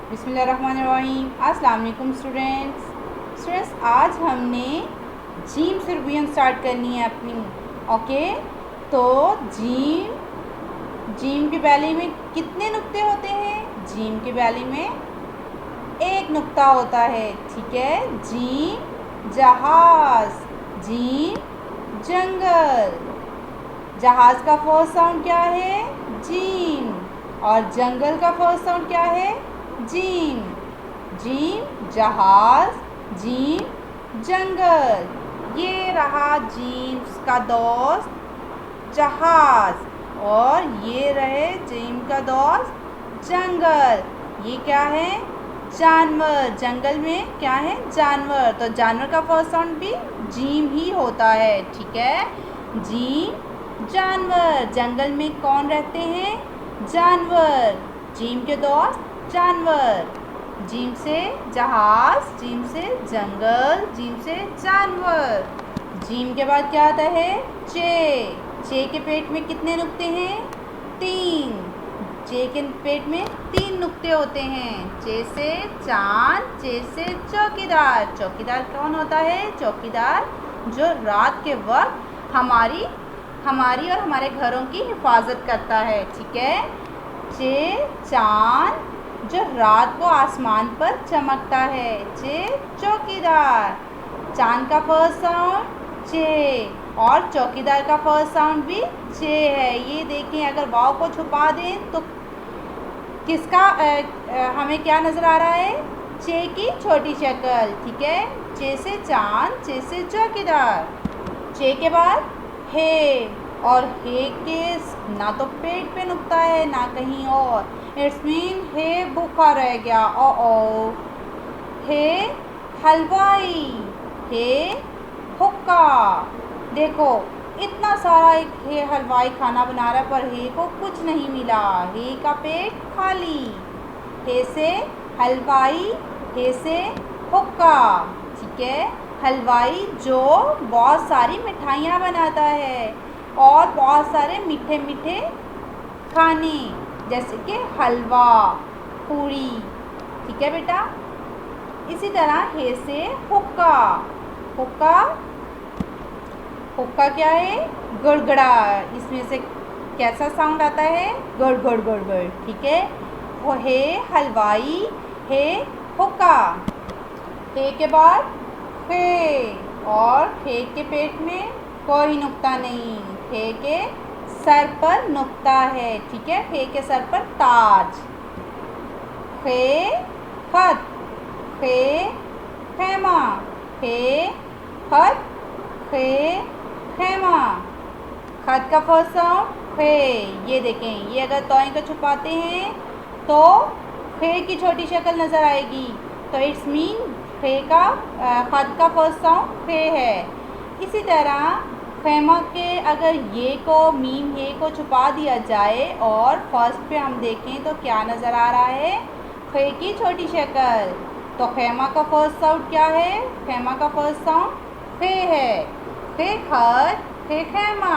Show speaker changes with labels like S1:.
S1: बिस्मिल्लाहिर्रहमानिर्रहीम। अस्सलाम वालेकुम स्टूडेंट्स। आज हमने जीम से रिवीजन स्टार्ट करनी है अपनी। ओके, तो जीम की वैली में कितने नुक्ते होते हैं? जीम की वैली में एक नुक्ता होता है। ठीक है, जीम जहाज, जीम जंगल। जहाज का फर्स्ट साउंड क्या है? जीम। और जंगल का फर्स्ट साउंड क्या है? जीम। जीम जहाज, जीम जंगल। ये रहा जीम का दोस्त जहाज, और ये रहे जीम का दोस्त जंगल। ये क्या है? जानवर। जंगल में क्या है? जानवर। तो जानवर का फर्स्ट साउंड भी जीम ही होता है। ठीक है, जीम जानवर। जंगल में कौन रहते हैं? जानवर। जीम के दोस्त जानवर। जीम से जहाज, जीम से जंगल, जीम से जानवर। जीम के बाद क्या आता है? चे। चे के पेट में कितने नुक्ते हैं? 3। चे के पेट में 3 नुक्ते होते हैं। चे से चांद, चे से चौकीदार। चौकीदार कौन होता है? चौकीदार जो रात के वक्त हमारी और हमारे घरों की हिफाजत करता है। ठीक है, चे चांद जो रात को आसमान पर चमकता है। चे चौकीदार। चांद का फर्स्ट साउंड चे, और चौकीदार का फर्स्ट साउंड भी चे है। ये देखें, अगर वाव को छुपा दें तो किसका हमें क्या नज़र आ रहा है? चे की छोटी शक्ल। ठीक है, चे से चांद, चे से चौकीदार। चे के बाद हे, और हे के ना तो पेट पे नुकता है ना कहीं और। इट्स मीन हे भूखा रह गया। ओ हे हलवाई, हे हुक्का। देखो, इतना सारा एक हे हलवाई खाना बना रहा है, पर हे को कुछ नहीं मिला। हे का पेट खाली। हे से हलवाई, हे से हुक्का। ठीक है, हलवाई जो बहुत सारी मिठाइयाँ बनाता है और बहुत सारे मीठे मीठे खाने, जैसे कि हलवा, पूरी। ठीक है बेटा, इसी तरह हे से हुक्का। हुक्का, हुक्का क्या है? गड़गड़ा। इसमें से कैसा साउंड आता है? गड़ गड़ गड़ गड़। ठीक है, वो हे हलवाई, हे हुक्का। हे के बाद खे, और खे के पेट में कोई नुक्ता नहीं। खे के सर पर नुक्ता है। ठीक है, खे के सर पर ताज। खे खत, खे खेमा, खे खत, खे खेमा। खत का फर्स्ट साउंड खे। ये देखें, ये अगर तोय को छुपाते हैं तो खे की छोटी शक्ल नज़र आएगी। तो इट्स मीन खे का खत का फर्स्ट साउंड खे है। इसी तरह खेमा के अगर ये को मीम ये को छुपा दिया जाए और फर्स्ट पे हम देखें तो क्या नज़र आ रहा है? खे की छोटी शक्ल। तो खेमा का फर्स्ट साउंड क्या है? खेमा का फर्स्ट साउंड खे है। खे खत, खे खेमा।